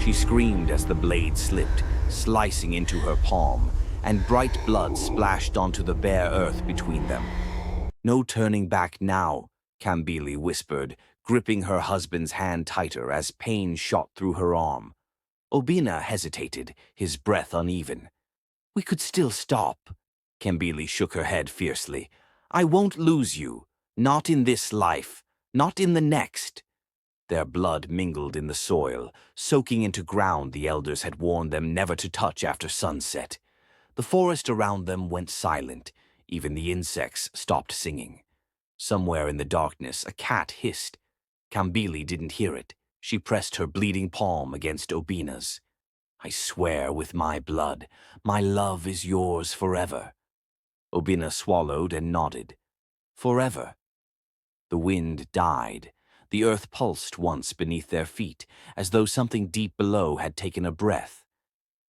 She screamed as the blade slipped, slicing into her palm, and bright blood splashed onto the bare earth between them. "No turning back now," Kambili whispered, gripping her husband's hand tighter as pain shot through her arm. Obinna hesitated, his breath uneven. "We could still stop." Kambili shook her head fiercely. "I won't lose you. Not in this life. Not in the next." Their blood mingled in the soil, soaking into ground the elders had warned them never to touch after sunset. The forest around them went silent. Even the insects stopped singing. Somewhere in the darkness, a cat hissed. Kambili didn't hear it. She pressed her bleeding palm against Obinna's. "I swear with my blood, my love is yours forever." Obinna swallowed and nodded. "Forever." The wind died. The earth pulsed once beneath their feet, as though something deep below had taken a breath.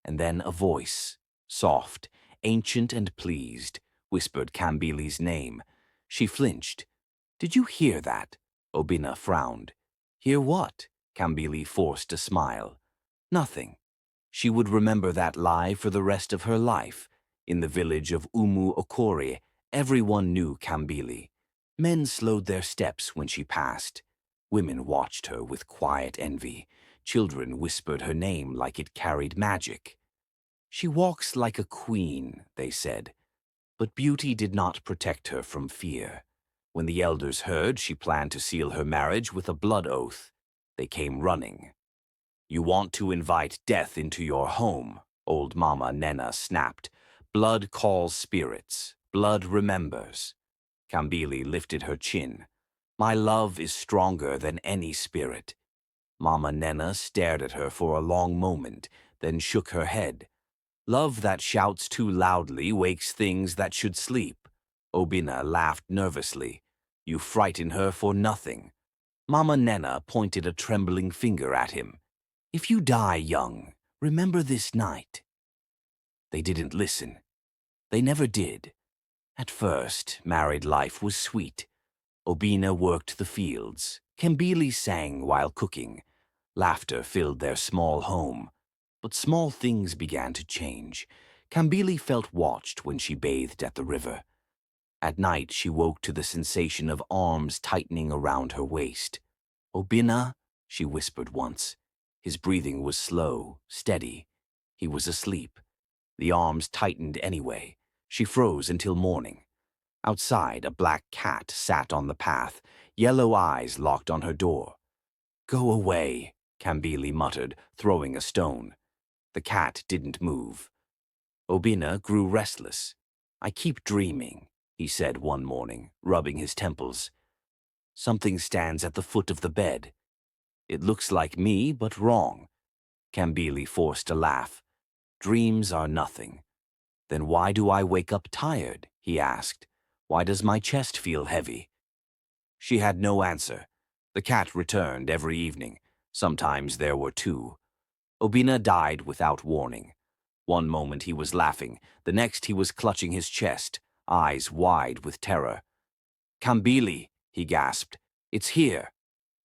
And then a voice, soft, ancient and pleased, whispered Kambili's name. She flinched. "Did you hear that?" Obinna frowned. "Hear what?" Kambili forced a smile. "Nothing." She would remember that lie for the rest of her life. In the village of Umu-Okorie, everyone knew Kambili. Men slowed their steps when she passed. Women watched her with quiet envy. Children whispered her name like it carried magic. "She walks like a queen," they said. But beauty did not protect her from fear. When the elders heard she planned to seal her marriage with a blood oath, they came running. "You want to invite death into your home," old Mama Nena snapped. "Blood calls spirits. Blood remembers." Kambili lifted her chin. "My love is stronger than any spirit." Mama Nena stared at her for a long moment, then shook her head. "Love that shouts too loudly wakes things that should sleep." Obinna laughed nervously. "You frighten her for nothing." Mama Nena pointed a trembling finger at him. "If you die young, remember this night." They didn't listen. They never did. At first, married life was sweet. Obinna worked the fields. Kambili sang while cooking. Laughter filled their small home. But small things began to change. Kambili felt watched when she bathed at the river. At night, she woke to the sensation of arms tightening around her waist. "Obinna," she whispered once. His breathing was slow, steady. He was asleep. The arms tightened anyway. She froze until morning. Outside, a black cat sat on the path, yellow eyes locked on her door. "Go away," Kambili muttered, throwing a stone. The cat didn't move. Obinna grew restless. "I keep dreaming," he said one morning, rubbing his temples. "Something stands at the foot of the bed. It looks like me, but wrong." Kambili forced a laugh. "Dreams are nothing." "Then why do I wake up tired?" he asked. "Why does my chest feel heavy?" She had no answer. The cat returned every evening. Sometimes there were two. Obinna died without warning. One moment he was laughing, the next he was clutching his chest, eyes wide with terror. "Kambili," he gasped. "It's here."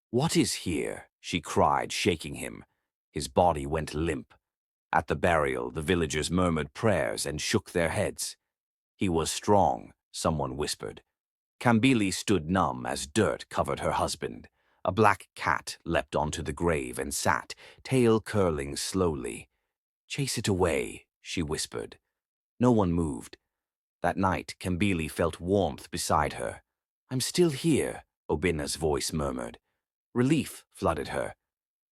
"What is here?" she cried, shaking him. His body went limp. At the burial, the villagers murmured prayers and shook their heads. "He was strong," someone whispered. Kambili stood numb as dirt covered her husband. A black cat leapt onto the grave and sat, tail curling slowly. "Chase it away," she whispered. No one moved. That night, Kambili felt warmth beside her. "I'm still here," Obinna's voice murmured. Relief flooded her.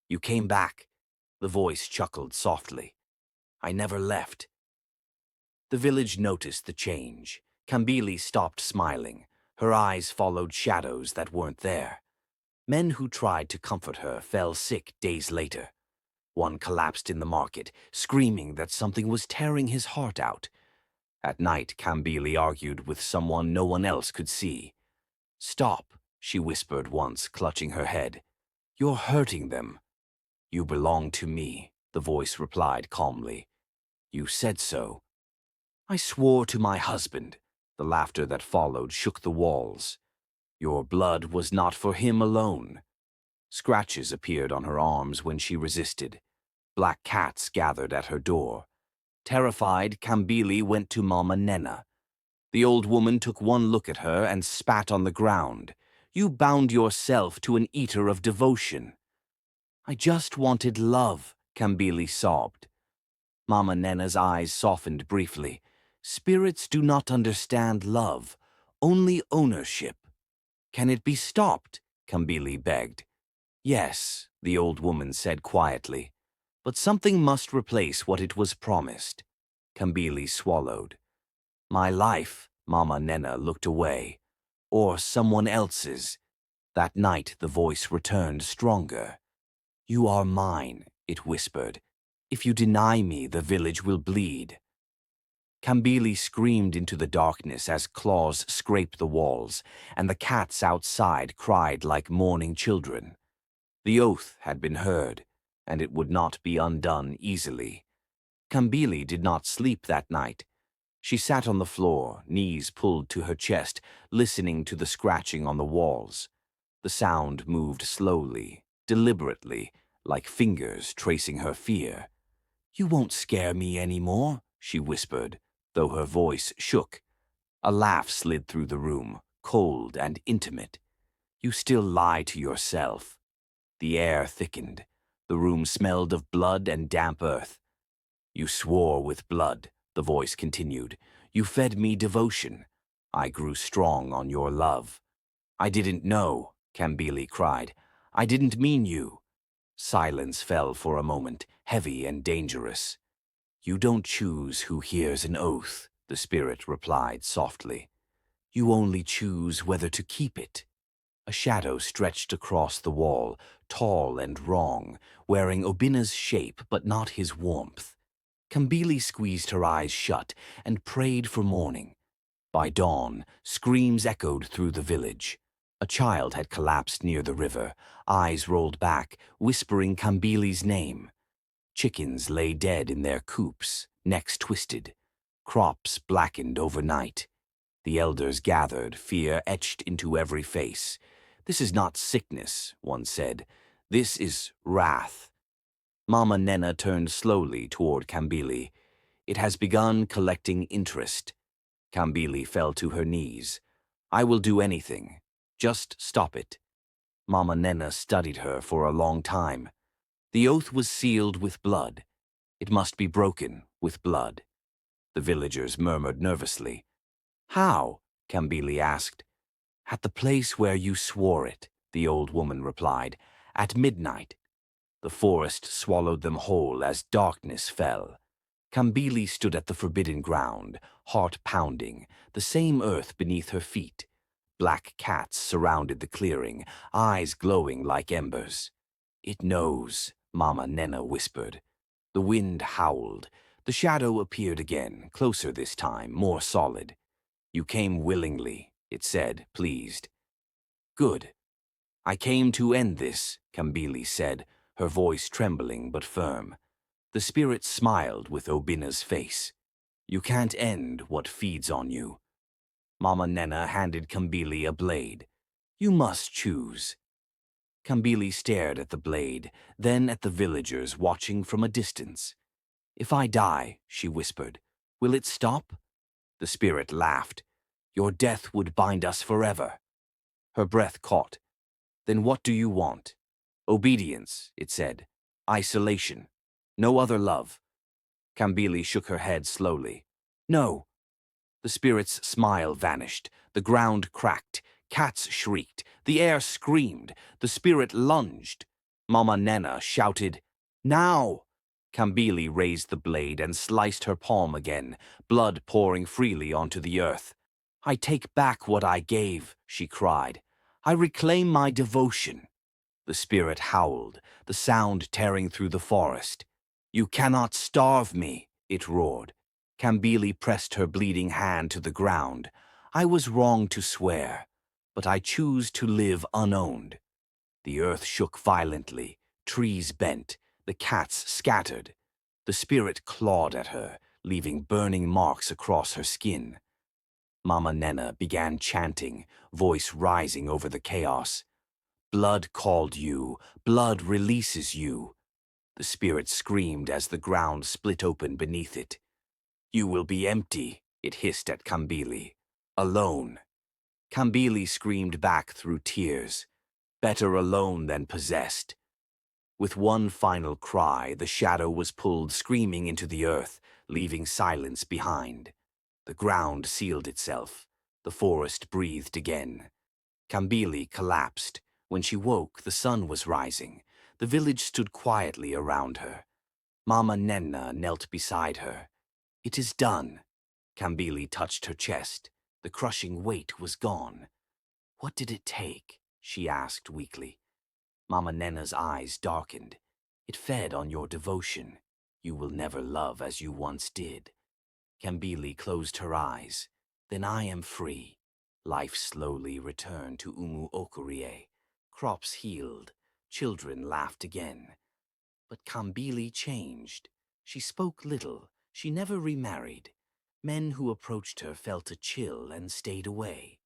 "You came back." The voice chuckled softly. "I never left." The village noticed the change. Kambili stopped smiling. Her eyes followed shadows that weren't there. Men who tried to comfort her fell sick days later. One collapsed in the market, screaming that something was tearing his heart out. At night, Kambili argued with someone no one else could see. "Stop," she whispered once, clutching her head. "You're hurting them." "You belong to me," the voice replied calmly. "You said so." "I swore to my husband." The laughter that followed shook the walls. "Your blood was not for him alone." Scratches appeared on her arms when she resisted. Black cats gathered at her door. Terrified, Kambili went to Mama Nena. The old woman took one look at her and spat on the ground. "You bound yourself to an eater of devotion." "I just wanted love," Kambili sobbed. Mama Nena's eyes softened briefly. "Spirits do not understand love, only ownership." "Can it be stopped?" Kambili begged. "Yes," the old woman said quietly. "But something must replace what it was promised." Kambili swallowed. "My life," Mama Nena looked away. "Or someone else's." That night the voice returned stronger. "You are mine," it whispered. "If you deny me, the village will bleed." Kambili screamed into the darkness as claws scraped the walls, and the cats outside cried like mourning children. The oath had been heard, and it would not be undone easily. Kambili did not sleep that night. She sat on the floor, knees pulled to her chest, listening to the scratching on the walls. The sound moved slowly, deliberately, like fingers tracing her fear. "You won't scare me anymore," she whispered, though her voice shook. A laugh slid through the room, cold and intimate. "You still lie to yourself." The air thickened. The room smelled of blood and damp earth. "You swore with blood," the voice continued. "You fed me devotion. I grew strong on your love." "I didn't know," Kambili cried. "I didn't mean you." Silence fell for a moment, heavy and dangerous. "You don't choose who hears an oath," the spirit replied softly. "You only choose whether to keep it." A shadow stretched across the wall, tall and wrong, wearing Obinna's shape but not his warmth. Kambili squeezed her eyes shut and prayed for morning. By dawn, screams echoed through the village. A child had collapsed near the river, eyes rolled back, whispering Kambili's name. Chickens lay dead in their coops, necks twisted. Crops blackened overnight. The elders gathered, fear etched into every face. "This is not sickness," one said. "This is wrath." Mama Nena turned slowly toward Kambili. "It has begun collecting interest." Kambili fell to her knees. "I will do anything. Just stop it." Mama Nena studied her for a long time. The oath was sealed with blood. It must be broken with blood. The villagers murmured nervously. "How?" Kambili asked. "At the place where you swore it," the old woman replied. "At midnight." The forest swallowed them whole as darkness fell. Kambili stood at the forbidden ground, heart pounding, the same earth beneath her feet. Black cats surrounded the clearing, eyes glowing like embers. "It knows," Mama Nena whispered. The wind howled. The shadow appeared again, closer this time, more solid. "You came willingly," it said, pleased. "Good. I came to end this," Kambili said, her voice trembling but firm. The spirit smiled with Obinna's face. "You can't end what feeds on you." Mama Nena handed Kambili a blade. "You must choose." Kambili stared at the blade, then at the villagers watching from a distance. "If I die," she whispered, "will it stop?" The spirit laughed. "Your death would bind us forever." Her breath caught. "Then what do you want?" "Obedience," it said. "Isolation. No other love." Kambili shook her head slowly. "No." The spirit's smile vanished. The ground cracked. Cats shrieked. The air screamed. The spirit lunged. Mama Nena shouted, "Now!" Kambili raised the blade and sliced her palm again, blood pouring freely onto the earth. "I take back what I gave," she cried. "I reclaim my devotion." The spirit howled, the sound tearing through the forest. "You cannot starve me," it roared. Kambili pressed her bleeding hand to the ground. "I was wrong to swear, but I choose to live unowned." The earth shook violently, trees bent, the cats scattered. The spirit clawed at her, leaving burning marks across her skin. Mama Nena began chanting, voice rising over the chaos. "Blood called you, blood releases you." The spirit screamed as the ground split open beneath it. "You will be empty," it hissed at Kambili. "Alone." Kambili screamed back through tears. "Better alone than possessed." With one final cry, the shadow was pulled screaming into the earth, leaving silence behind. The ground sealed itself. The forest breathed again. Kambili collapsed. When she woke, the sun was rising. The village stood quietly around her. Mama Nenna knelt beside her. "It is done." Kambili touched her chest. The crushing weight was gone. "What did it take?" she asked weakly. Mama Nenna's eyes darkened. "It fed on your devotion. You will never love as you once did." Kambili closed her eyes. "Then I am free." Life slowly returned to Umu-Okorie. Crops healed. Children laughed again. But Kambili changed. She spoke little. She never remarried. Men who approached her felt a chill and stayed away.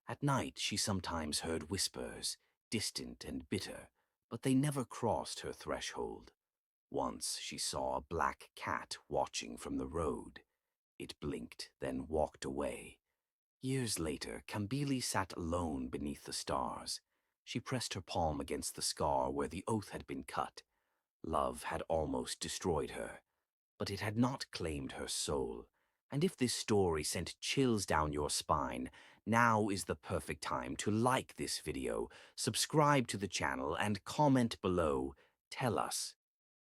At night she sometimes heard whispers, distant and bitter, but they never crossed her threshold. Once she saw a black cat watching from the road. It blinked, then walked away. Years later, Kambili sat alone beneath the stars. She pressed her palm against the scar where the oath had been cut. Love had almost destroyed her, but it had not claimed her soul. And if this story sent chills down your spine, now is the perfect time to like this video, subscribe to the channel, and comment below. Tell us,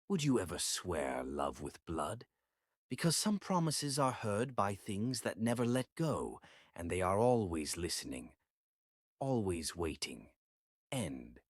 would you ever swear love with blood? Because some promises are heard by things that never let go, and they are always listening, always waiting. End.